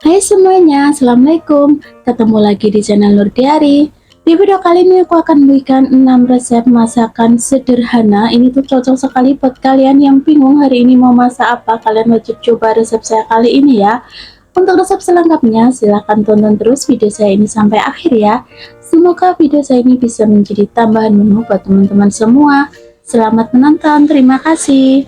Hai semuanya, Assalamualaikum. Ketemu lagi di channel Nur Diari. Di video kali ini aku akan berikan 6 resep masakan sederhana. Ini tuh cocok sekali buat kalian yang bingung hari ini mau masak apa. Kalian wajib coba resep saya kali ini ya. Untuk resep selengkapnya, silahkan tonton terus video saya ini sampai akhir ya. Semoga video saya ini bisa menjadi tambahan menu buat teman-teman semua. Selamat menonton, terima kasih.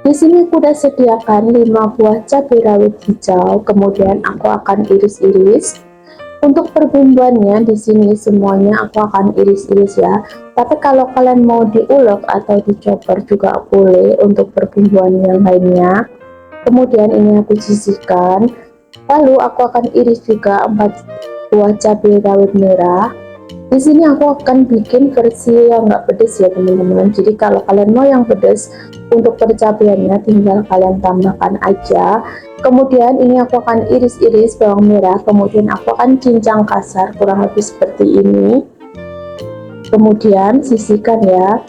Di sini aku udah sediakan 5 buah cabai rawit hijau, kemudian aku akan iris-iris. Untuk perbumbuannya di sini semuanya aku akan iris-iris ya. Tapi kalau kalian mau diulek atau dicoper juga boleh untuk perbumbuan yang lainnya. Kemudian ini aku sisihkan. Lalu aku akan iris juga 4 buah cabai rawit merah. Di sini aku akan bikin versi yang nggak pedes ya teman-teman. Jadi kalau kalian mau yang pedes, untuk percabeannya tinggal kalian tambahkan aja. Kemudian ini aku akan iris-iris bawang merah, kemudian aku akan cincang kasar kurang lebih seperti ini. Kemudian sisihkan ya.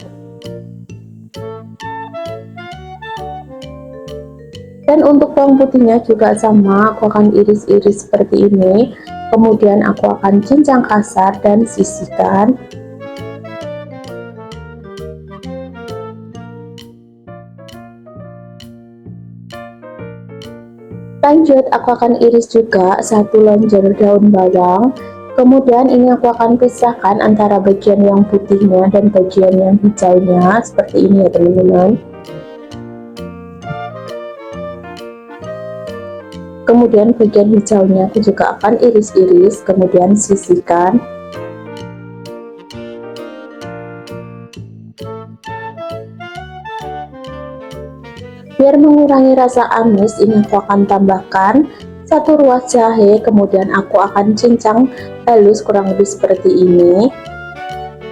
Dan untuk bawang putihnya juga sama, aku akan iris-iris seperti ini. Kemudian aku akan cincang kasar dan sisihkan. Lanjut, aku akan iris juga 1 lonjor daun bawang. Kemudian ini aku akan pisahkan antara bagian yang putihnya dan bagian yang hijaunya seperti ini ya teman-teman. Kemudian bagian hijaunya aku juga akan iris-iris, kemudian sisihkan. Biar mengurangi rasa amis, ini aku akan tambahkan 1 ruas jahe, kemudian aku akan cincang halus kurang lebih seperti ini.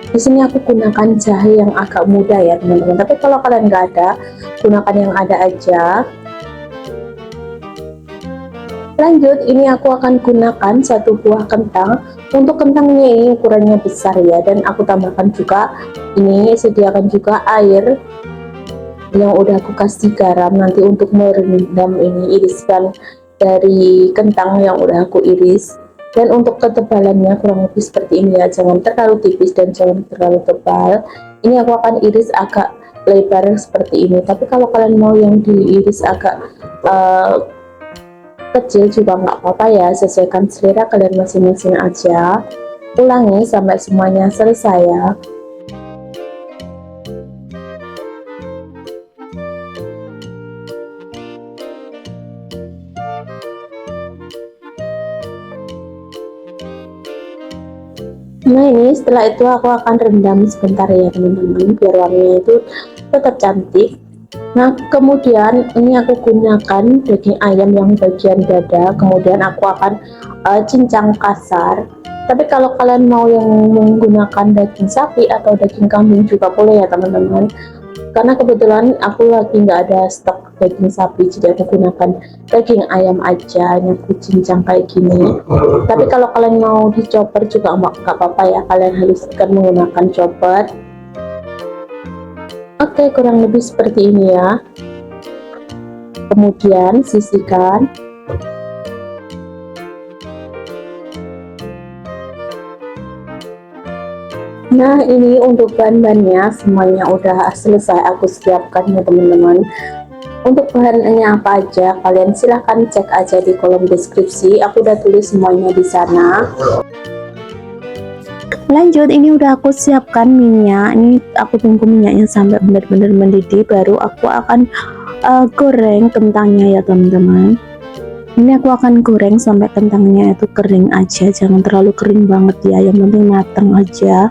Di sini aku gunakan jahe yang agak muda ya teman-teman, tapi kalau kalian nggak ada, gunakan yang ada aja. Lanjut, ini aku akan gunakan 1 buah kentang. Untuk kentangnya ini ukurannya besar ya, dan aku tambahkan juga ini, sediakan juga air yang udah aku kasih garam nanti untuk merendam ini irisan dari kentang yang udah aku iris. Dan untuk ketebalannya kurang lebih seperti ini ya, jangan terlalu tipis dan jangan terlalu tebal. Ini aku akan iris agak lebar seperti ini, tapi kalau kalian mau yang diiris agak kecil juga nggak apa-apa ya, sesuaikan selera kalian masing-masing aja. Ulangi sampai semuanya selesai ya. Nah ini setelah itu aku akan rendam sebentar ya teman-teman, biar warnanya itu tetap cantik. Nah kemudian ini aku gunakan daging ayam yang bagian dada, kemudian aku akan cincang kasar. Tapi kalau kalian mau yang menggunakan daging sapi atau daging kambing juga boleh ya teman-teman, karena kebetulan aku lagi nggak ada stok daging sapi, jadi aku gunakan daging ayam aja. Ini aku cincang kayak gini. Tapi kalau kalian mau dicoper juga nggak apa-apa ya, kalian haluskan menggunakan chopper. Oke, kurang lebih seperti ini ya. Kemudian sisihkan. Nah ini untuk bahan-bahannya semuanya udah selesai aku siapkan ya teman-teman. Untuk bahannya apa aja kalian silahkan cek aja di kolom deskripsi, aku udah tulis semuanya di sana. Lanjut, ini udah aku siapkan minyak, ini aku tunggu minyaknya sampai benar-benar mendidih, baru aku akan goreng kentangnya ya teman-teman. Ini aku akan goreng sampai kentangnya itu kering aja, jangan terlalu kering banget ya, yang penting matang aja.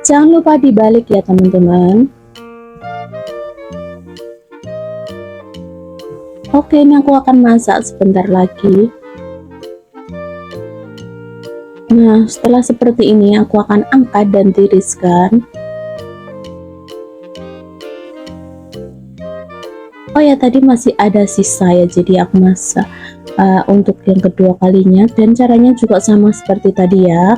Jangan lupa dibalik ya teman-teman. Oke, ini aku akan masak sebentar lagi. Nah, setelah seperti ini aku akan angkat dan tiriskan. Oh ya, tadi masih ada sisa ya, jadi aku masak untuk yang kedua kalinya, dan caranya juga sama seperti tadi ya.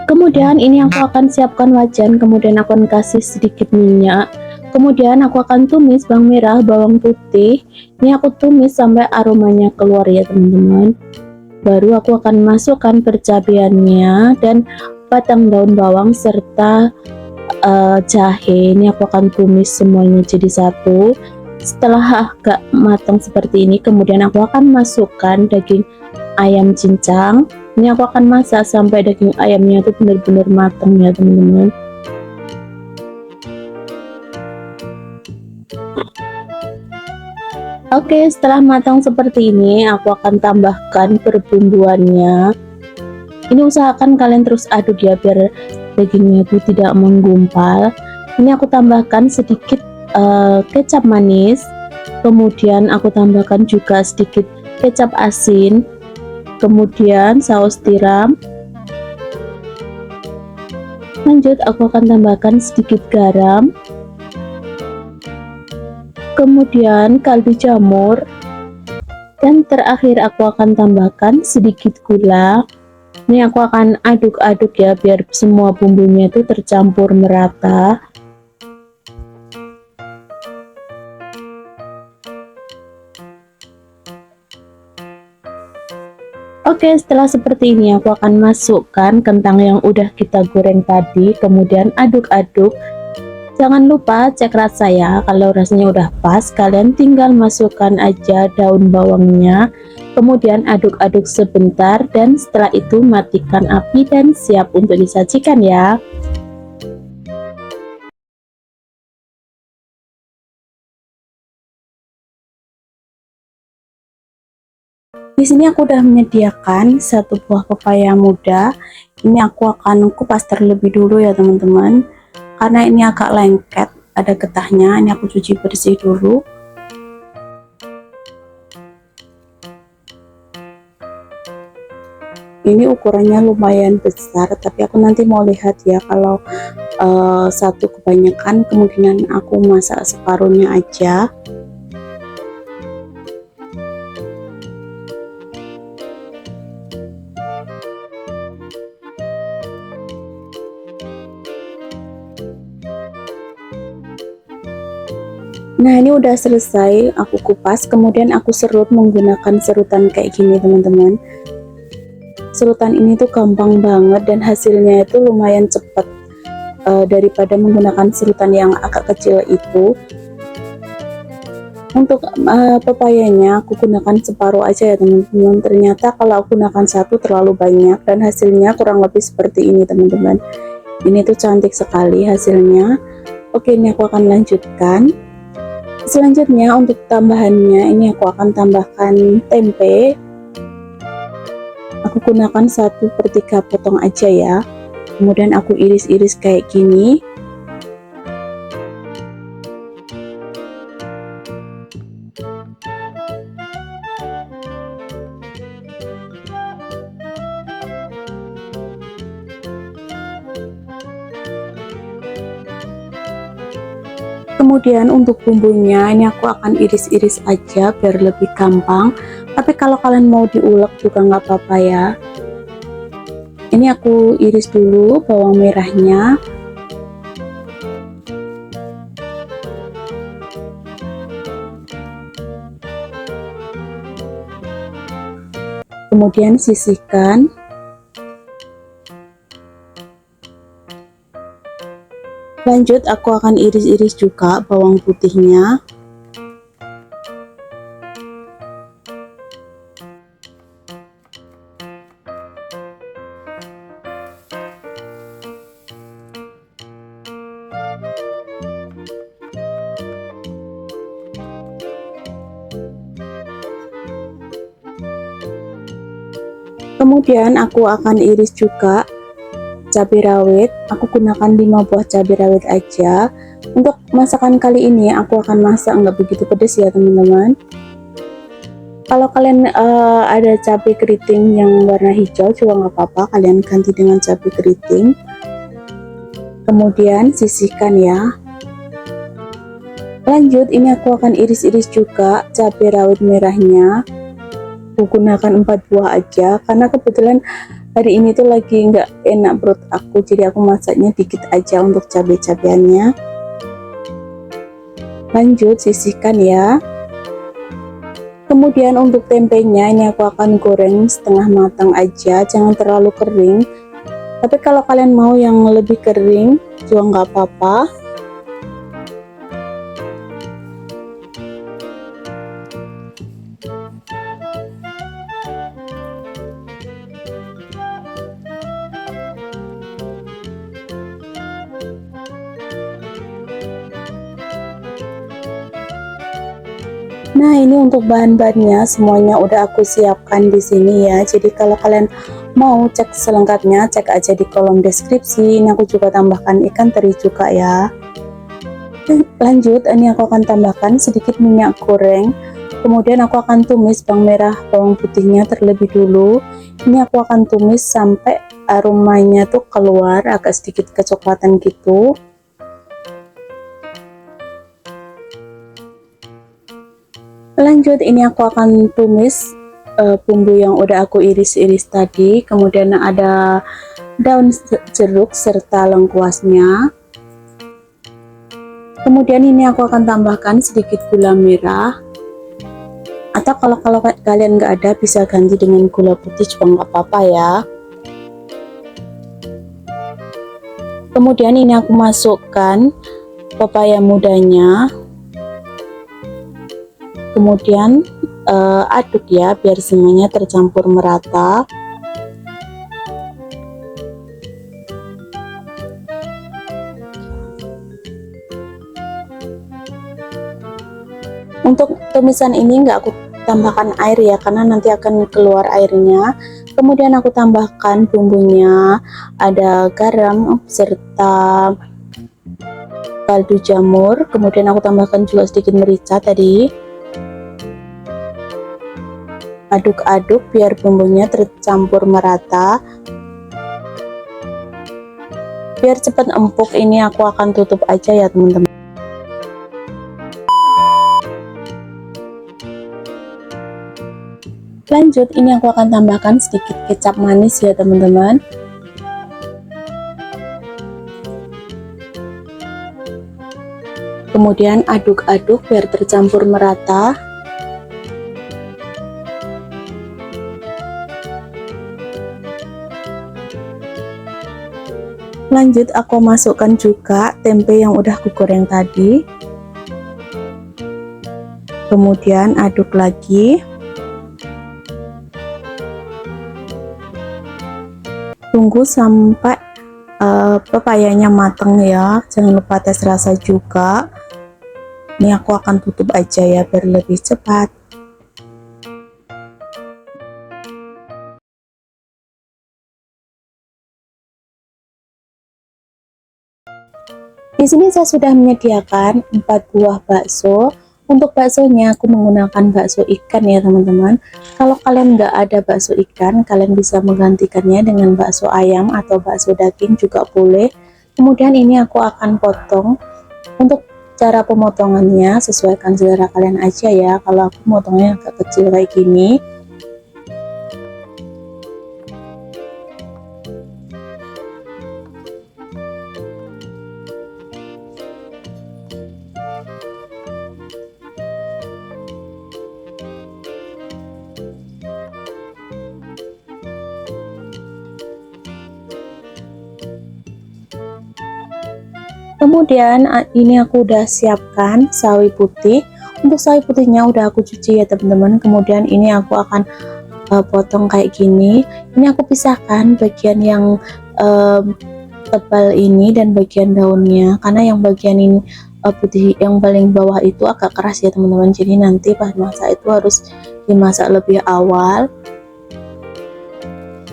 Kemudian ini aku akan siapkan wajan, kemudian aku akan kasih sedikit minyak, kemudian aku akan tumis bawang merah, bawang putih. Ini aku tumis sampai aromanya keluar ya teman-teman. Baru aku akan masukkan percabeannya dan batang daun bawang serta jahe. Ini aku akan tumis semuanya jadi satu. Setelah agak matang seperti ini, kemudian aku akan masukkan daging ayam cincang. Ini aku akan masak sampai daging ayamnya itu benar-benar matang ya teman-teman. Oke, setelah matang seperti ini, aku akan tambahkan perbumbuannya. Ini usahakan kalian terus aduk ya, biar dagingnya itu tidak menggumpal. Ini aku tambahkan sedikit kecap manis, kemudian aku tambahkan juga sedikit kecap asin, kemudian saus tiram. Lanjut aku akan tambahkan sedikit garam, kemudian kaldu jamur, dan terakhir aku akan tambahkan sedikit gula. Ini aku akan aduk-aduk ya, biar semua bumbunya itu tercampur merata. Oke, setelah seperti ini aku akan masukkan kentang yang udah kita goreng tadi, kemudian aduk-aduk. Jangan lupa cek rasa ya, kalau rasanya udah pas, kalian tinggal masukkan aja daun bawangnya, kemudian aduk-aduk sebentar, dan setelah itu matikan api dan siap untuk disajikan ya. Di sini aku udah menyediakan satu buah pepaya muda. Ini aku akan kupas terlebih dulu ya teman-teman, karena ini agak lengket, ada getahnya. Ini aku cuci bersih dulu. Ini ukurannya lumayan besar, tapi aku nanti mau lihat ya, kalau satu kebanyakan kemungkinan aku masak separuhnya aja. Nah, ini udah selesai aku kupas, kemudian aku serut menggunakan serutan kayak gini teman-teman. Serutan ini tuh gampang banget dan hasilnya itu lumayan cepat daripada menggunakan serutan yang agak kecil itu. Untuk pepayanya aku gunakan separuh aja ya teman-teman. Ternyata kalau aku gunakan satu terlalu banyak, dan hasilnya kurang lebih seperti ini teman-teman. Ini tuh cantik sekali hasilnya. Oke, ini aku akan lanjutkan. Selanjutnya untuk tambahannya, ini aku akan tambahkan tempe. Aku gunakan 1/3 potong aja ya, kemudian aku iris-iris kayak gini. Kemudian untuk bumbunya ini aku akan iris-iris aja biar lebih gampang, tapi kalau kalian mau diulek juga nggak apa-apa ya. Ini aku iris dulu bawang merahnya, kemudian sisihkan. Lanjut aku akan iris-iris juga bawang putihnya. Kemudian aku akan iris juga cabai rawit. Aku gunakan 5 buah cabai rawit aja. Untuk masakan kali ini aku akan masak nggak begitu pedas ya teman-teman. Kalau kalian ada cabai keriting yang warna hijau juga nggak apa-apa, kalian ganti dengan cabai keriting. Kemudian sisihkan ya. Lanjut, ini aku akan iris-iris juga cabai rawit merahnya. Aku gunakan 4 buah aja karena kebetulan hari ini tuh lagi nggak enak perut aku, jadi aku masaknya dikit aja untuk cabai-cabiannya. Lanjut, sisihkan ya. Kemudian untuk tempenya ini aku akan goreng setengah matang aja, jangan terlalu kering. Tapi kalau kalian mau yang lebih kering juga nggak apa-apa. Nah, ini untuk bahan-bahannya semuanya udah aku siapkan di sini ya. Jadi kalau kalian mau cek selengkapnya, cek aja di kolom deskripsi. Ini aku juga tambahkan ikan teri juga ya. Lanjut, ini aku akan tambahkan sedikit minyak goreng. Kemudian aku akan tumis bawang merah, bawang putihnya terlebih dulu. Ini aku akan tumis sampai aromanya tuh keluar agak sedikit kecoklatan gitu. Lanjut, ini aku akan tumis bumbu yang udah aku iris-iris tadi. Kemudian ada daun jeruk serta lengkuasnya. Kemudian ini aku akan tambahkan sedikit gula merah. Atau kalau kalian nggak ada, bisa ganti dengan gula putih juga nggak apa-apa ya. Kemudian ini aku masukkan pepaya mudanya. Kemudian aduk ya biar semuanya tercampur merata. Untuk tumisan ini nggak aku tambahkan air ya, karena nanti akan keluar airnya. Kemudian aku tambahkan bumbunya, ada garam serta kaldu jamur. Kemudian aku tambahkan juga sedikit merica tadi. Aduk-aduk biar bumbunya tercampur merata. Biar cepat empuk, ini aku akan tutup aja ya teman-teman. Lanjut, ini aku akan tambahkan sedikit kecap manis ya teman-teman. Kemudian aduk-aduk biar tercampur merata. Lanjut, aku masukkan juga tempe yang udah aku goreng tadi. Kemudian aduk lagi. Tunggu sampai pepayanya matang ya. Jangan lupa tes rasa juga. Ini aku akan tutup aja ya biar lebih cepat. Di sini saya sudah menyediakan 4 buah bakso. Untuk baksonya aku menggunakan bakso ikan ya teman-teman. Kalau kalian nggak ada bakso ikan, kalian bisa menggantikannya dengan bakso ayam atau bakso daging juga boleh. Kemudian ini aku akan potong. Untuk cara pemotongannya sesuaikan selera kalian aja ya. Kalau aku potongnya agak kecil kayak gini. Kemudian ini aku udah siapkan sawi putih. Untuk sawi putihnya udah aku cuci ya teman-teman. Kemudian ini aku akan potong kayak gini. Ini aku pisahkan bagian yang tebal ini dan bagian daunnya, karena yang bagian ini putih yang paling bawah itu agak keras ya teman-teman. Jadi nanti pas masak itu harus dimasak lebih awal.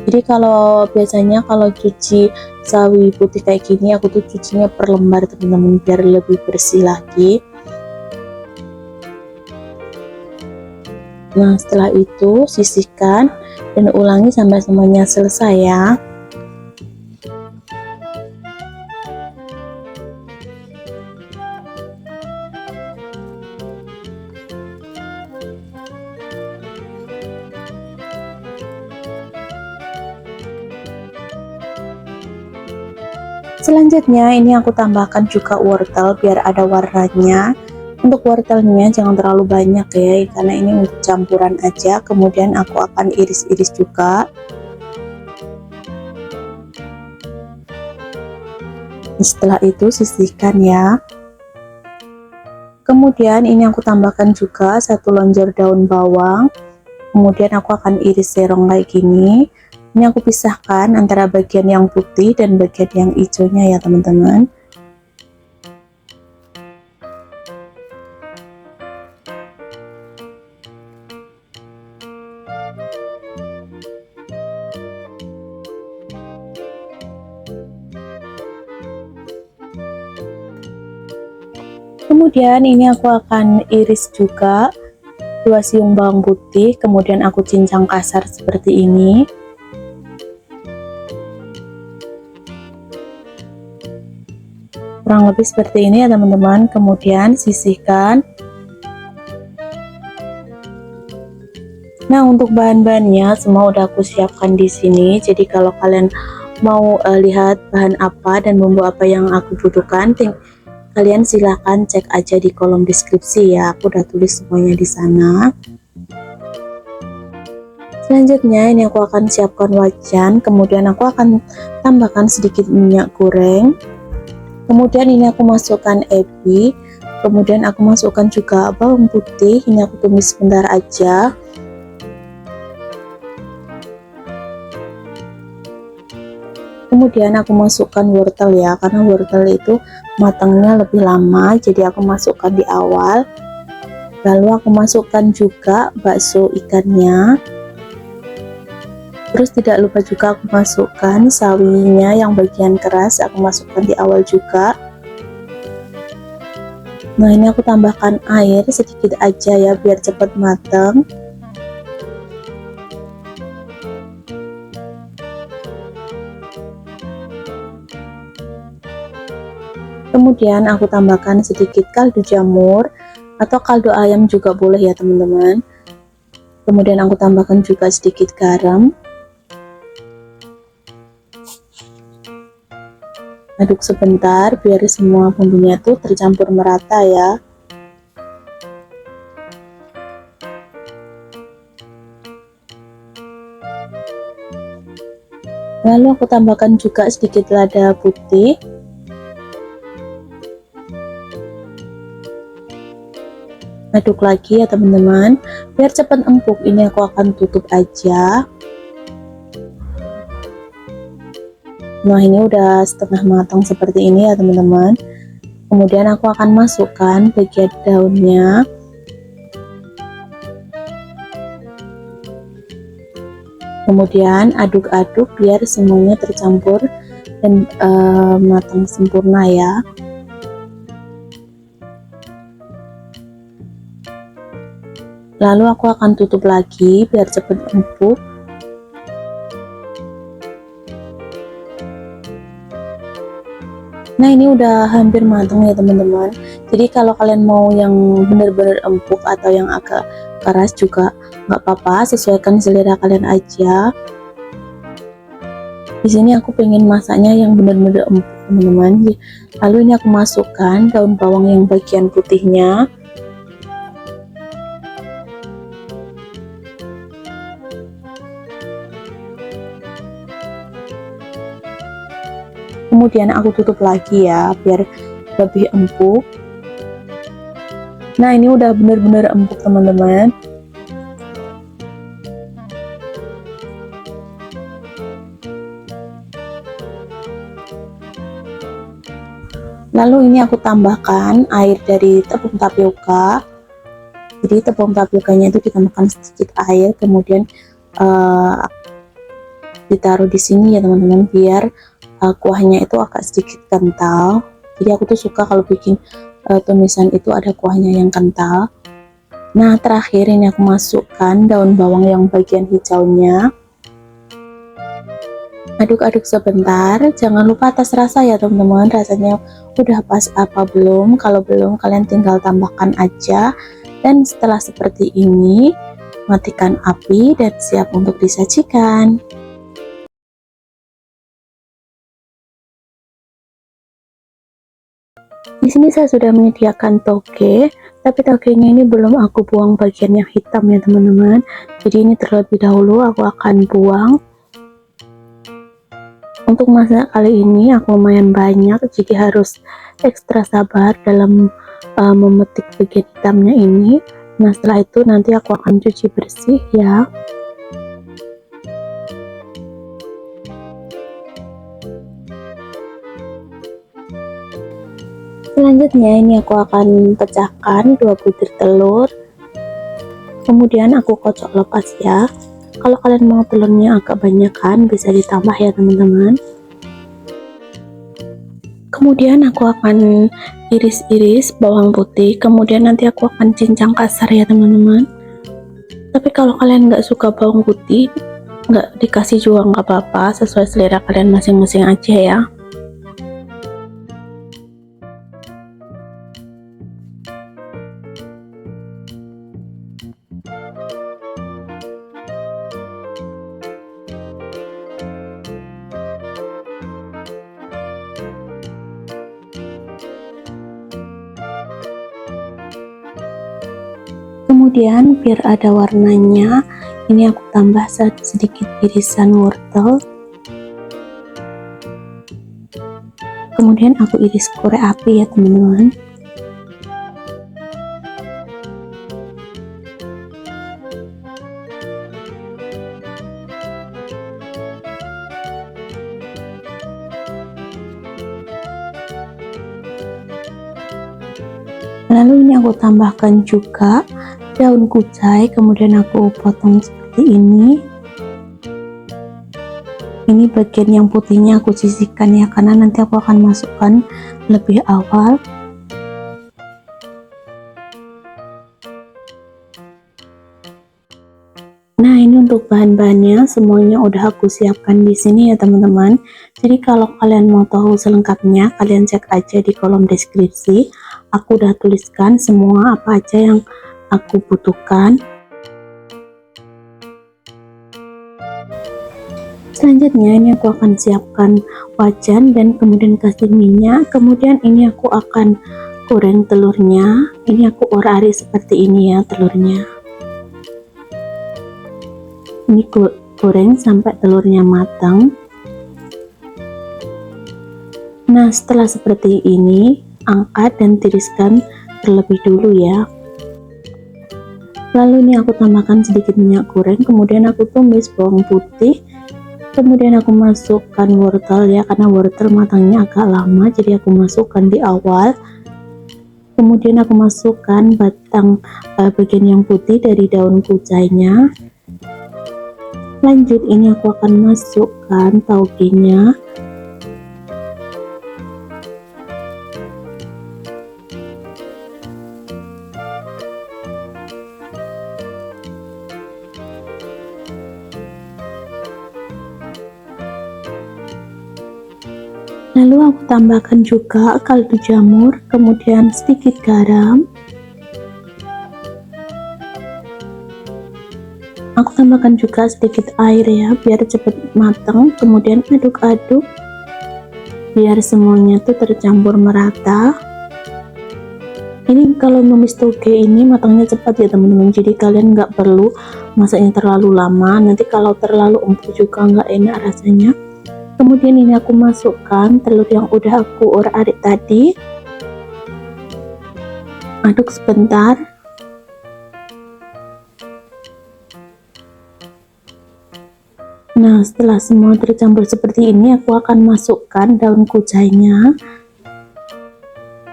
Jadi kalau biasanya kalau cuci sawi putih kayak gini aku tuh cucinya per lembar teman-teman, biar lebih bersih lagi. Nah setelah itu sisihkan dan ulangi sampai semuanya selesai ya. Selanjutnya ini aku tambahkan juga wortel biar ada warnanya. Untuk wortelnya jangan terlalu banyak ya, karena ini untuk campuran aja. Kemudian aku akan iris-iris juga. Setelah itu sisihkan ya. Kemudian ini aku tambahkan juga 1 lonjor daun bawang. Kemudian aku akan iris serong kayak gini. Ini aku pisahkan antara bagian yang putih dan bagian yang hijaunya ya teman-teman. Kemudian ini aku akan iris juga 2 siung bawang putih, kemudian aku cincang kasar seperti ini. Kurang lebih seperti ini ya teman-teman. Kemudian sisihkan. Nah untuk bahan-bahannya semua udah aku siapkan di sini. Jadi kalau kalian mau lihat bahan apa dan bumbu apa yang aku butuhkan, kalian silahkan cek aja di kolom deskripsi ya. Aku udah tulis semuanya di sana. Selanjutnya ini aku akan siapkan wajan. Kemudian aku akan tambahkan sedikit minyak goreng. Kemudian ini aku masukkan ebi, kemudian aku masukkan juga bawang putih, ini aku tumis sebentar aja. Kemudian aku masukkan wortel ya, karena wortel itu matangnya lebih lama, jadi aku masukkan di awal. Lalu aku masukkan juga bakso ikannya. Terus tidak lupa juga aku masukkan sawinya yang bagian keras, aku masukkan di awal juga. Nah ini aku tambahkan air sedikit aja ya biar cepat matang. Kemudian aku tambahkan sedikit kaldu jamur atau kaldu ayam juga boleh ya teman-teman. Kemudian aku tambahkan juga sedikit garam. Aduk sebentar biar semua bumbunya tuh tercampur merata ya. Lalu aku tambahkan juga sedikit lada putih. Aduk lagi ya teman-teman, biar cepat empuk. Ini aku akan tutup aja. Nah ini udah setengah matang seperti ini ya teman-teman. Kemudian aku akan masukkan bagian daunnya. Kemudian aduk-aduk biar semuanya tercampur dan matang sempurna ya. Lalu aku akan tutup lagi biar cepat empuk. Nah ini udah hampir matang ya teman-teman. Jadi kalau kalian mau yang benar-benar empuk atau yang agak keras juga nggak apa-apa, sesuaikan selera kalian aja. Di sini aku pengen masaknya yang benar-benar empuk teman-teman. Lalu ini aku masukkan daun bawang yang bagian putihnya. Kemudian aku tutup lagi ya biar lebih empuk. Nah ini udah bener-bener empuk teman-teman. Lalu ini aku tambahkan air dari tepung tapioka. Jadi tepung tapiokanya itu ditambahkan sedikit air, kemudian ditaruh di sini ya teman-teman, biar kuahnya itu agak sedikit kental. Jadi aku tuh suka kalau bikin tumisan itu ada kuahnya yang kental. Nah, terakhir ini aku masukkan daun bawang yang bagian hijaunya. Aduk-aduk sebentar, jangan lupa tes rasa ya teman-teman, rasanya udah pas apa belum. Kalau belum, kalian tinggal tambahkan aja. Dan setelah seperti ini, matikan api dan siap untuk disajikan. Di sini saya sudah menyediakan toge, tapi togenya ini belum aku buang bagian yang hitam ya teman-teman. Jadi ini terlebih dahulu aku akan buang. Untuk masak kali ini aku lumayan banyak, jadi harus ekstra sabar dalam memetik bagian hitamnya ini. Nah, setelah itu nanti aku akan cuci bersih ya. Selanjutnya ini aku akan pecahkan 2 butir telur, kemudian aku kocok lepas ya. Kalau kalian mau telurnya agak banyakan bisa ditambah ya teman-teman. Kemudian aku akan iris-iris bawang putih, kemudian nanti aku akan cincang kasar ya teman-teman. Tapi kalau kalian nggak suka bawang putih, nggak dikasih juga nggak apa-apa, sesuai selera kalian masing-masing aja ya. Kemudian biar ada warnanya, ini aku tambah sedikit irisan wortel. Kemudian aku iris korek api ya teman-teman. Lalu ini aku tambahkan juga daun kucai, kemudian aku potong seperti ini. Ini bagian yang putihnya aku sisihkan ya, karena nanti aku akan masukkan lebih awal. Nah, ini untuk bahan-bahannya semuanya udah aku siapkan di sini ya teman-teman. Jadi kalau kalian mau tahu selengkapnya, kalian cek aja di kolom deskripsi. Aku udah tuliskan semua apa aja yang aku butuhkan. Selanjutnya ini aku akan siapkan wajan dan kemudian kasih minyak. Kemudian ini aku akan goreng telurnya. Ini aku orak-arik seperti ini ya telurnya. Ini goreng sampai telurnya matang. Nah, setelah seperti ini, angkat dan tiriskan terlebih dulu ya. Lalu ini aku tambahkan sedikit minyak goreng, kemudian aku tumis bawang putih, kemudian aku masukkan wortel ya, karena wortel matangnya agak lama, jadi aku masukkan di awal. Kemudian aku masukkan batang bagian yang putih dari daun kucainya. Lanjut ini aku akan masukkan tauge-nya. Lalu aku tambahkan juga kaldu jamur, kemudian sedikit garam. Aku tambahkan juga sedikit air ya, biar cepat matang. Kemudian aduk-aduk biar semuanya tuh tercampur merata. Ini kalau numis toge ini matangnya cepat ya teman-teman, jadi kalian nggak perlu masaknya terlalu lama, nanti kalau terlalu empuk juga nggak enak rasanya. Kemudian ini aku masukkan telur yang udah aku orak-arik tadi. Aduk sebentar. Nah, setelah semua tercampur seperti ini, aku akan masukkan daun kucainya.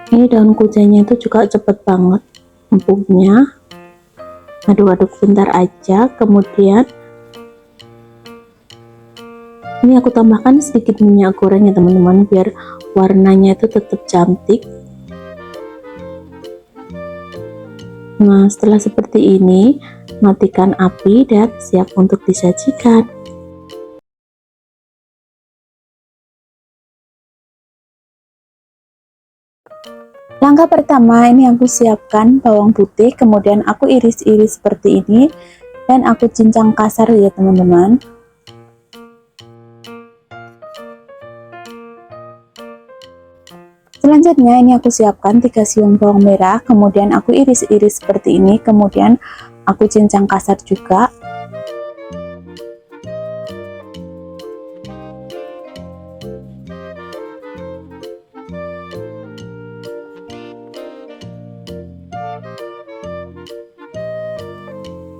Ini daun kucainya itu juga cepet banget empuknya. Aduk-aduk sebentar aja, kemudian Ini aku tambahkan sedikit minyak goreng ya teman-teman, biar warnanya itu tetap cantik. Nah, setelah seperti ini, matikan api dan siap untuk disajikan. Langkah pertama, ini aku siapkan bawang putih, kemudian aku iris-iris seperti ini dan aku cincang kasar ya teman-teman. Selanjutnya ini aku siapkan 3 siung bawang merah, kemudian aku iris-iris seperti ini, kemudian aku cincang kasar juga.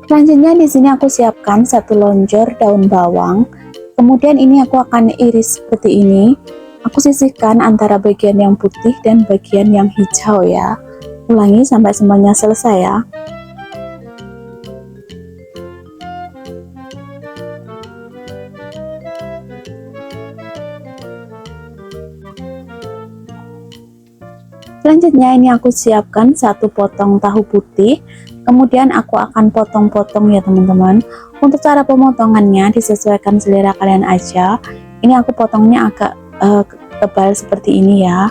Selanjutnya di sini aku siapkan 1 lonjor daun bawang. Kemudian ini aku akan iris seperti ini. Aku sisihkan antara bagian yang putih dan bagian yang hijau ya. Ulangi sampai semuanya selesai ya. Selanjutnya ini aku siapkan 1 potong tahu putih. Kemudian aku akan potong-potong ya teman-teman. Untuk cara pemotongannya disesuaikan selera kalian aja. Ini aku potongnya agak tebal seperti ini ya.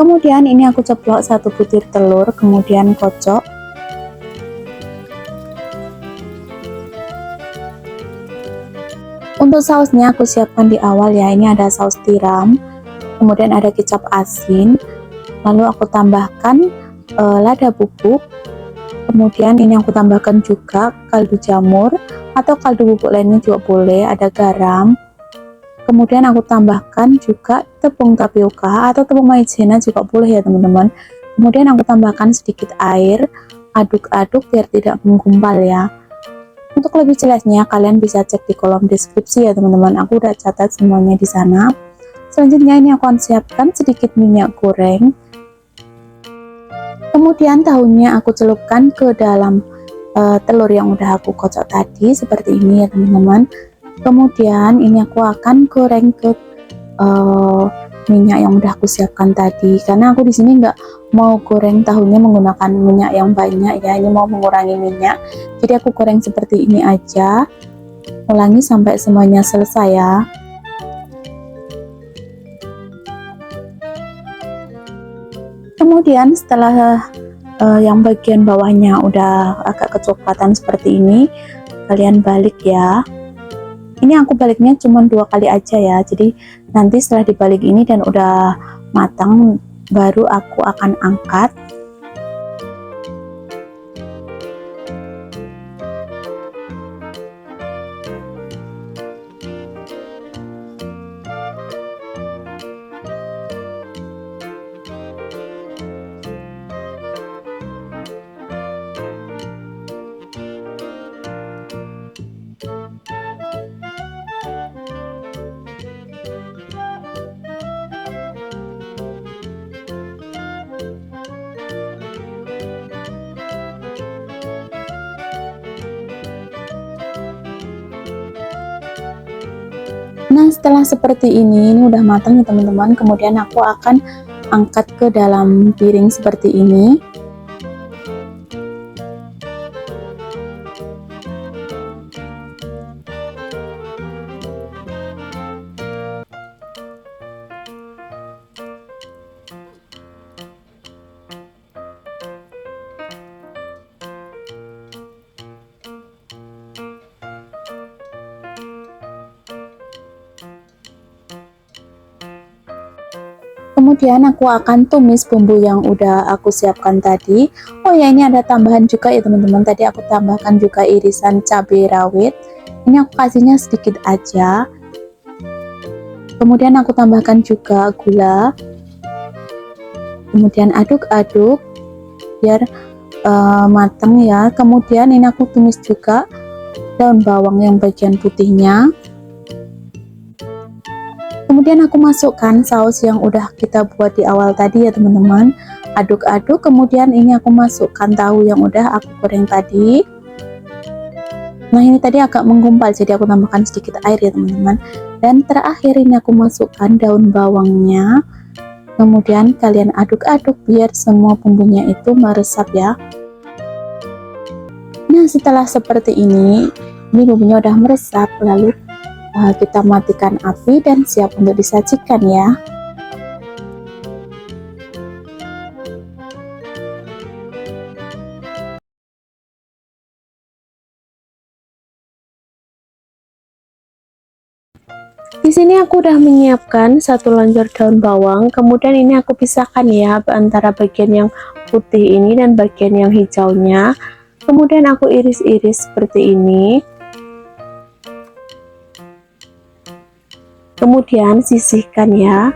Kemudian ini aku ceplok 1 butir telur, kemudian kocok. Untuk sausnya aku siapkan di awal ya. Ini ada saus tiram, kemudian ada kecap asin, lalu aku tambahkan lada bubuk, kemudian ini aku tambahkan juga kaldu jamur atau kaldu bubuk lainnya juga boleh, ada garam. Kemudian aku tambahkan juga tepung tapioka atau tepung maizena juga boleh ya teman-teman. Kemudian aku tambahkan sedikit air, aduk-aduk biar tidak menggumpal ya. Untuk lebih jelasnya kalian bisa cek di kolom deskripsi ya teman-teman. Aku udah catat semuanya di sana. Selanjutnya ini aku akan siapkan sedikit minyak goreng. Kemudian tahunya aku celupkan ke dalam telur yang udah aku kocok tadi seperti ini ya teman-teman. Kemudian ini aku akan goreng ke minyak yang udah aku siapkan tadi, karena aku di sini nggak mau goreng tahunya menggunakan minyak yang banyak ya, ini mau mengurangi minyak, jadi aku goreng seperti ini aja. Ulangi sampai semuanya selesai ya. Kemudian setelah yang bagian bawahnya udah agak kecoklatan seperti ini, kalian balik ya. Ini aku baliknya cuma 2 kali aja ya, jadi nanti setelah dibalik ini dan udah matang baru aku akan angkat. Nah, setelah seperti ini udah matang ya teman-teman. Kemudian aku akan angkat ke dalam piring seperti ini. Kemudian aku akan tumis bumbu yang udah aku siapkan tadi. Oh ya, ini ada tambahan juga ya teman-teman. Tadi aku tambahkan juga irisan cabai rawit. Ini aku kasihnya sedikit aja. Kemudian aku tambahkan juga gula. Kemudian aduk-aduk biar matang ya. Kemudian ini aku tumis juga daun bawang yang bagian putihnya. Kemudian aku masukkan saus yang udah kita buat di awal tadi ya teman-teman. Aduk-aduk, kemudian ini aku masukkan tahu yang udah aku goreng tadi. Nah ini tadi agak menggumpal, jadi aku tambahkan sedikit air ya teman-teman. Dan terakhir ini aku masukkan daun bawangnya. Kemudian kalian aduk-aduk biar semua bumbunya itu meresap ya. Nah setelah seperti ini bumbunya udah meresap, lalu kita matikan api dan siap untuk disajikan ya. Di sini aku udah menyiapkan satu lonjor daun bawang, kemudian ini aku pisahkan ya antara bagian yang putih ini dan bagian yang hijaunya. Kemudian aku iris-iris seperti ini. Kemudian sisihkan ya.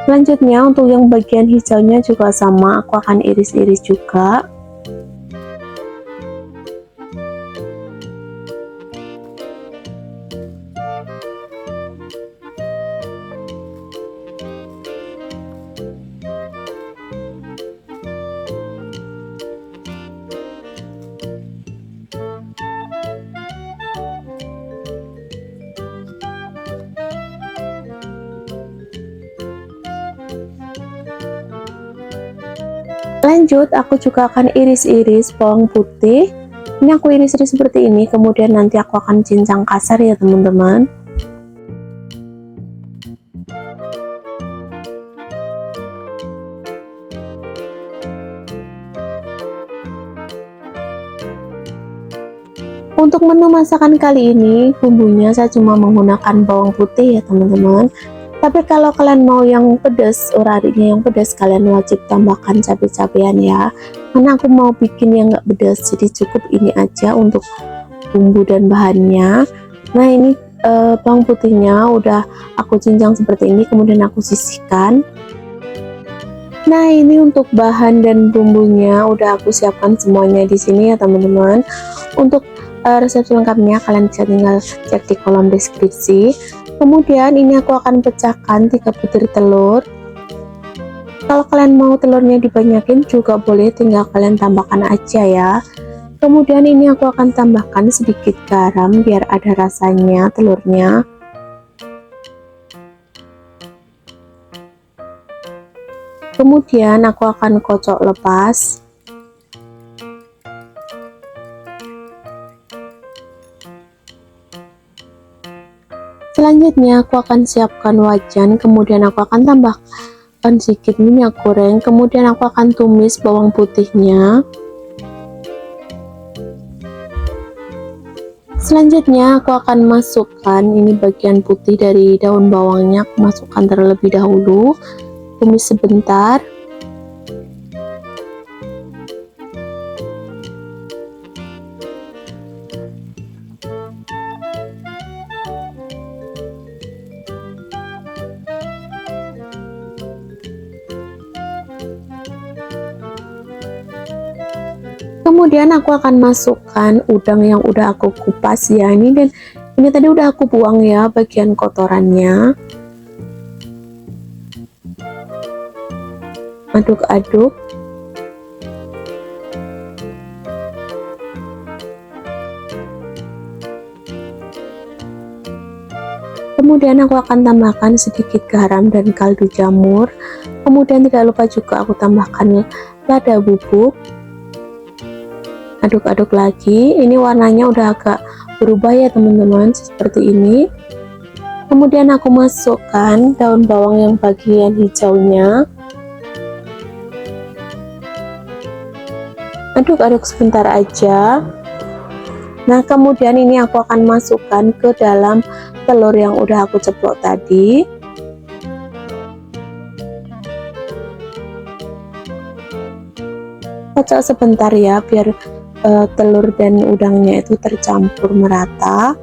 Selanjutnya untuk yang bagian hijaunya juga sama, aku akan iris-iris juga. Lanjut, aku juga akan iris-iris bawang putih. Ini aku iris-iris seperti ini, kemudian nanti aku akan cincang kasar ya teman-teman. Untuk menu masakan kali ini, bumbunya saya cuma menggunakan bawang putih ya teman-teman. Tapi kalau kalian mau yang pedas, urarinya yang pedas, kalian wajib tambahkan cabai-cabean ya. Karena aku mau bikin yang nggak pedas, jadi cukup ini aja untuk bumbu dan bahannya. Nah ini bawang putihnya udah aku cincang seperti ini, kemudian aku sisihkan. Nah ini untuk bahan dan bumbunya udah aku siapkan semuanya di sini ya teman-teman. Untuk resep lengkapnya kalian bisa tinggal cek di kolom deskripsi. Kemudian ini aku akan pecahkan 3 butir telur. Kalau kalian mau telurnya dibanyakin juga boleh, tinggal kalian tambahkan aja ya. Kemudian ini aku akan tambahkan sedikit garam biar ada rasanya telurnya. Kemudian aku akan kocok lepas. Selanjutnya aku akan siapkan wajan, kemudian aku akan tambahkan sedikit minyak goreng, kemudian aku akan tumis bawang putihnya. Selanjutnya aku akan masukkan ini bagian putih dari daun bawangnya, aku masukkan terlebih dahulu, tumis sebentar. Kemudian aku akan masukkan udang yang udah aku kupas ya, ini tadi udah aku buang ya bagian kotorannya. Aduk-aduk. Kemudian aku akan tambahkan sedikit garam dan kaldu jamur. Kemudian tidak lupa juga aku tambahkan lada bubuk. Aduk-aduk lagi. Ini warnanya udah agak berubah ya teman-teman, seperti ini. Kemudian aku masukkan daun bawang yang bagian hijaunya. Aduk-aduk sebentar aja. Nah kemudian ini aku akan masukkan ke dalam telur yang udah aku ceplok tadi. Kocok sebentar ya biar telur dan udangnya itu tercampur merata.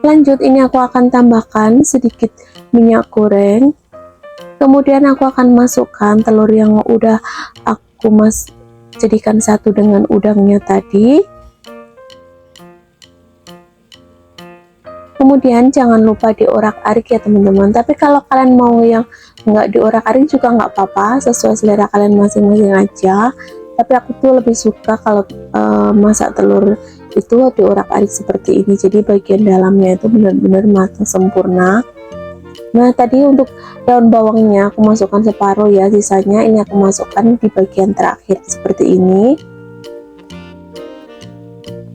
Lanjut, ini aku akan tambahkan sedikit minyak goreng. Kemudian aku akan masukkan telur yang udah aku jadikan satu dengan udangnya tadi. Kemudian jangan lupa diorak-arik ya teman-teman. Tapi kalau kalian mau yang nggak diorak-arik juga nggak apa-apa, sesuai selera kalian masing-masing aja. Tapi aku tuh lebih suka kalau masak telur itu diorak-arik seperti ini, jadi bagian dalamnya itu benar-benar matang sempurna. Nah tadi untuk daun bawangnya aku masukkan separuh ya, sisanya ini aku masukkan di bagian terakhir seperti ini.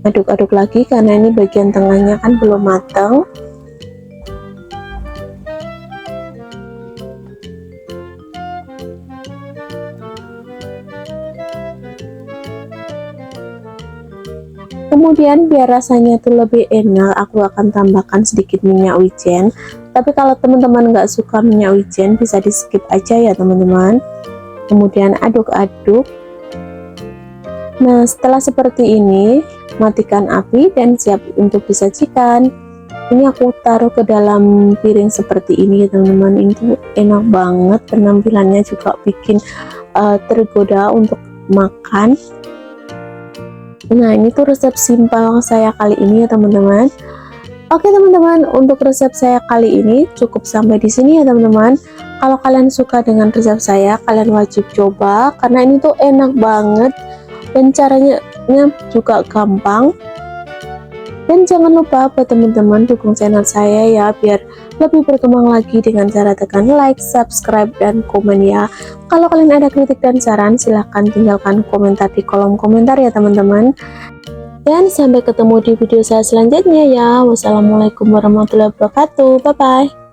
Aduk-aduk lagi karena ini bagian tengahnya kan belum matang. Kemudian biar rasanya itu lebih enak, aku akan tambahkan sedikit minyak wijen. Tapi kalau teman-teman nggak suka minyak wijen, bisa di skip aja ya teman-teman. Kemudian aduk-aduk. Nah setelah seperti ini, matikan api dan siap untuk disajikan. Ini aku taruh ke dalam piring seperti ini ya teman-teman. Ini tuh enak banget, penampilannya juga bikin tergoda untuk makan. Nah ini tuh resep simpel saya kali ini ya teman-teman. Oke teman-teman, untuk resep saya kali ini cukup sampai di sini ya teman-teman. Kalau kalian suka dengan resep saya, kalian wajib coba karena ini tuh enak banget dan caranya juga gampang. Dan jangan lupa buat teman-teman dukung channel saya ya, biar lebih berkembang lagi dengan cara tekan like, subscribe, dan komen ya. Kalau kalian ada kritik dan saran, silahkan tinggalkan komentar di kolom komentar ya teman-teman. Dan sampai ketemu di video saya selanjutnya ya. Wassalamualaikum warahmatullahi wabarakatuh. Bye bye.